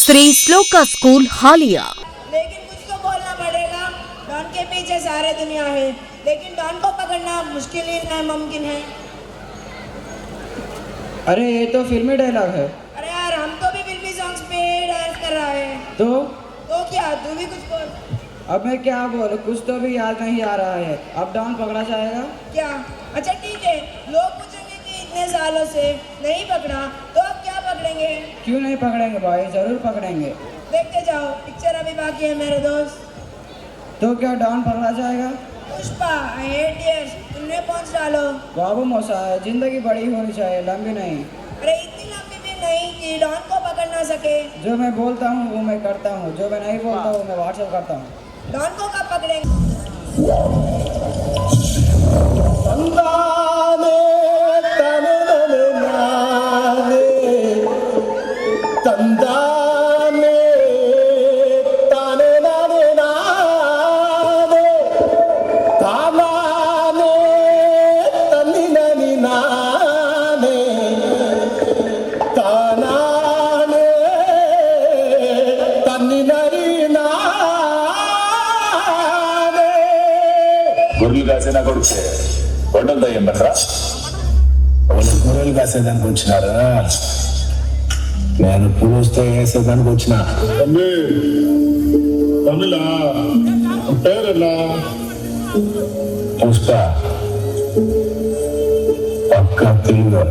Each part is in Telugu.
श्री श्लोका स्कूल हालिया। लेकिन कुछ तो बोलना पड़ेगा। डॉन के पीछे सारे दुनिया है, लेकिन डॉन को पकड़ना मुश्किल ही नामुमकिन है। अरे ये तो फिल्मी डायलॉग है। अरे यार, हम तो भी फिल्मी सॉन्ग्स पे डांस कर रहा है। तो क्या तू भी कुछ बोल। अब मैं क्या बोलूं, कुछ तो भी याद नहीं आ रहा है। अब डॉन पकड़ा जाएगा क्या? अच्छा ठीक है, लोग पूछेंगे कि इतने सालों से नहीं पकड़ा, तो अब क्या पकड़ेंगे? क्यों नहीं पकड़ेंगे भाई, जरूर पकड़ेंगे। देखते जाओ, पिक्चर अभी बाकी है मेरे दोस्त। तो क्या डॉन पकड़ा जाएगा? पुष्पा, आई हेट टीयर्स, तुमने पहुंच डालो। बाबू मोसा है, जिंदगी बड़ी होनी चाहिए, लंबी नहीं। अरे इतनी लंबी भी नहीं कि डॉन को पकड़ ना सके। जो मैं बोलता हूँ वो मैं करता हूँ, जो मैं नहीं बोलता हूँ मैं व्हाट्सएप करता हूँ। डॉन को कब पकड़ेंगे? గొర్రెలు కాసేనా కొడుకు కొండలు దయ్యం బట్రా వాళ్ళు గొర్రెలు కాసేదానికి వచ్చినారా, నేను పులుస్తే వేసేదానికి వచ్చిన. తమిళ పేరెలా? పుష్ప పక్క తెలుగు.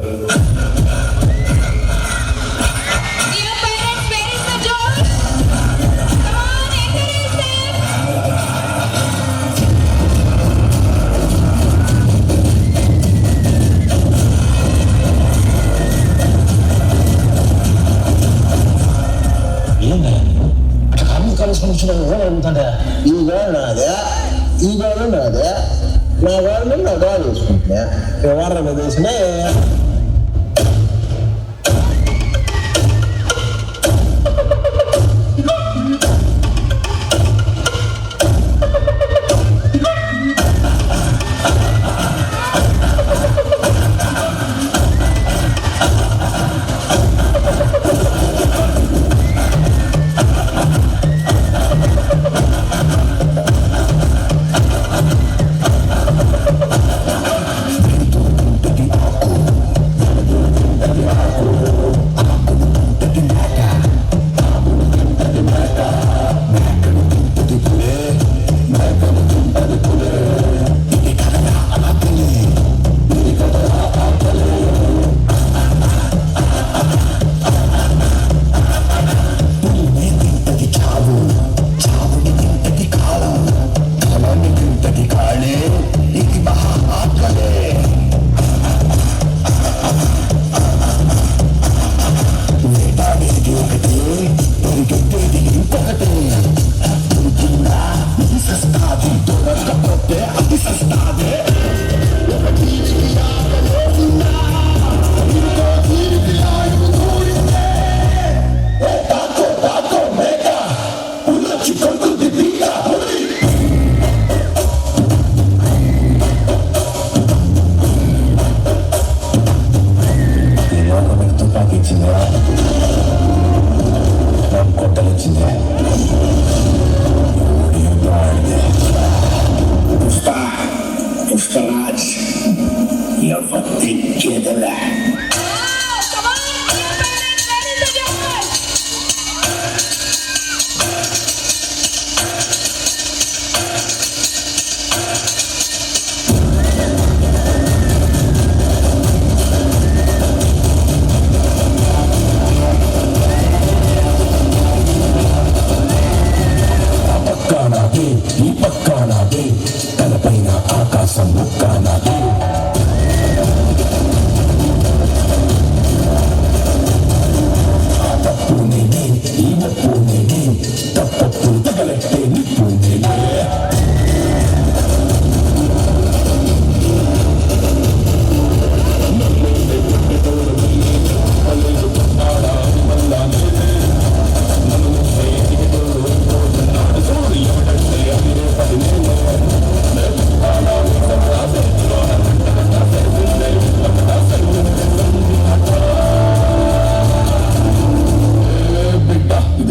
ఈ గోడ నాదే, ఈ గోడ నాదే, నా గోడ నా గోడ చూసుకుంటున్నా. ఎవరు తెలిసిన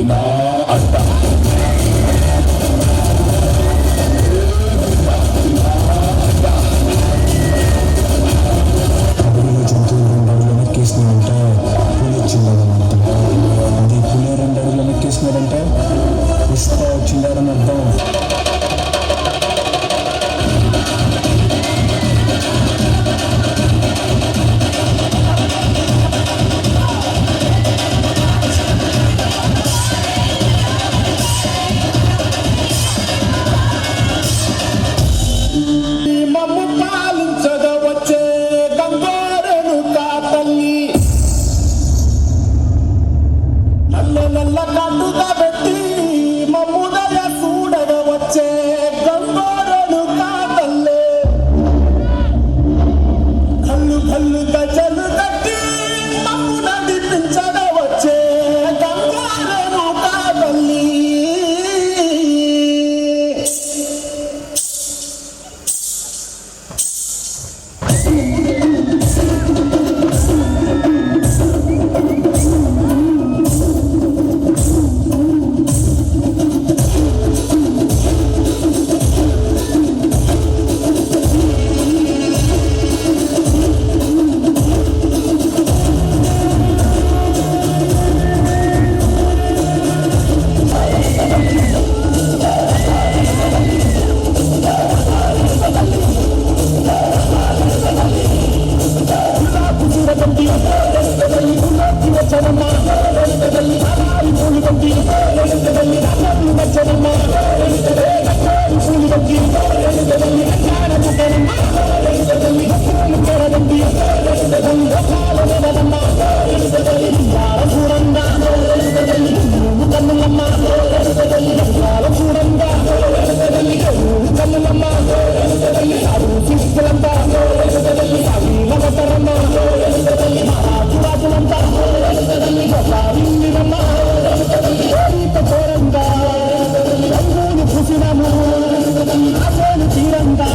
గుద్దునా అంట. జంతువులు 2 అడుగులు వెనక్కేసినాయంటే పులి వచ్చిందని అర్థం. అది పులి 2 అడుగులు వెనక్కేసినాడంటే పుష్ప వచ్చిందని అర్థం. మమ్ము పాలించగా వచ్చే గంగోరెను కాతల్లి నల్ల నల్ల కట్టుగా పెట్టి మమ్ముదయ చూడగా వచ్చే గంగోరెను కాతల్లి కళ్ళు కళ్ళు గజలు కట్టి మమ్ము నడిపించగా వచ్చే గంగోరెను కాతల్లి. తీరంగా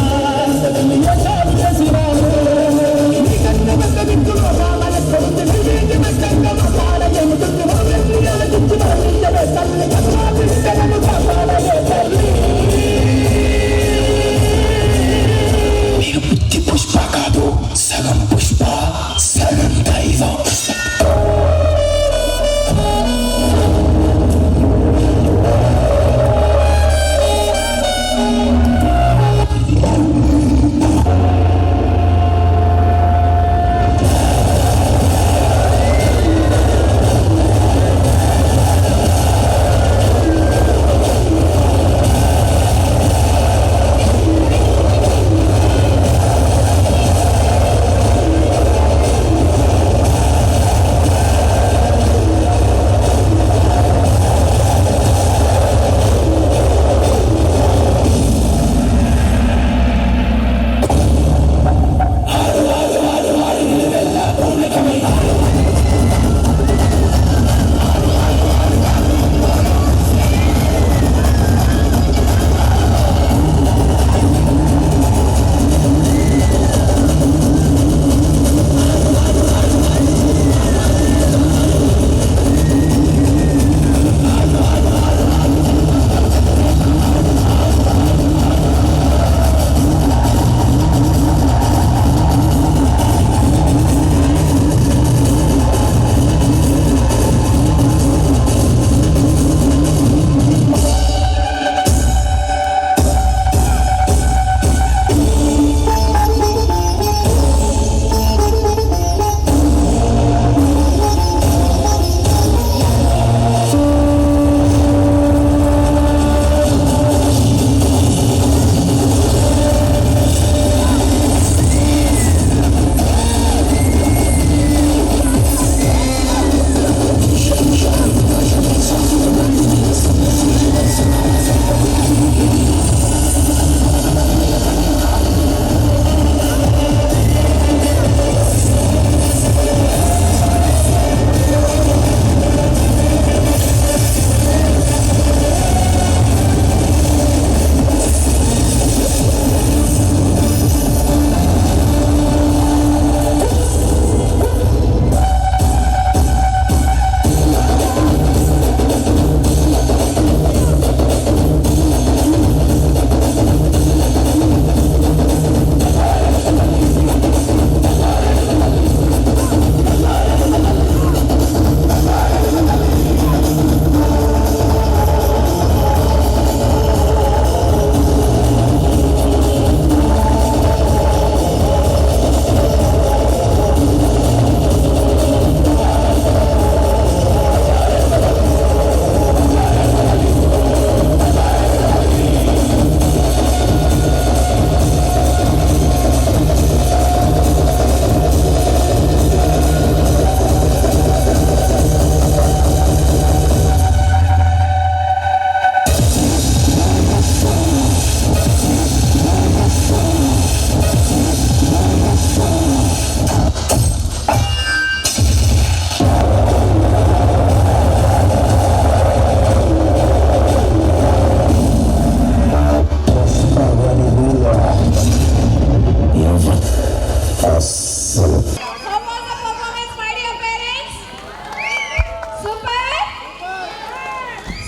super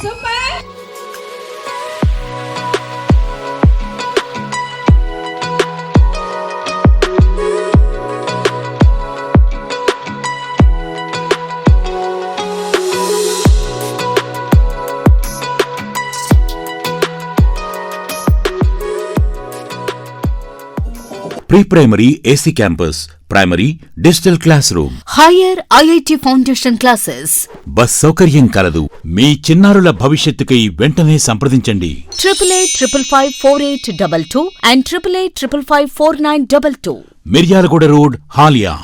super. Pre primary AC campus, primary digital classroom, higher IIT foundation classes, bus సౌకర్యం కలదు. మీ చిన్నారుల భవిష్యత్తుకై వెంటనే సంప్రదించండి. 8855548222 and 8855549222. మిర్యాలగూడ రోడ్, హాలియా.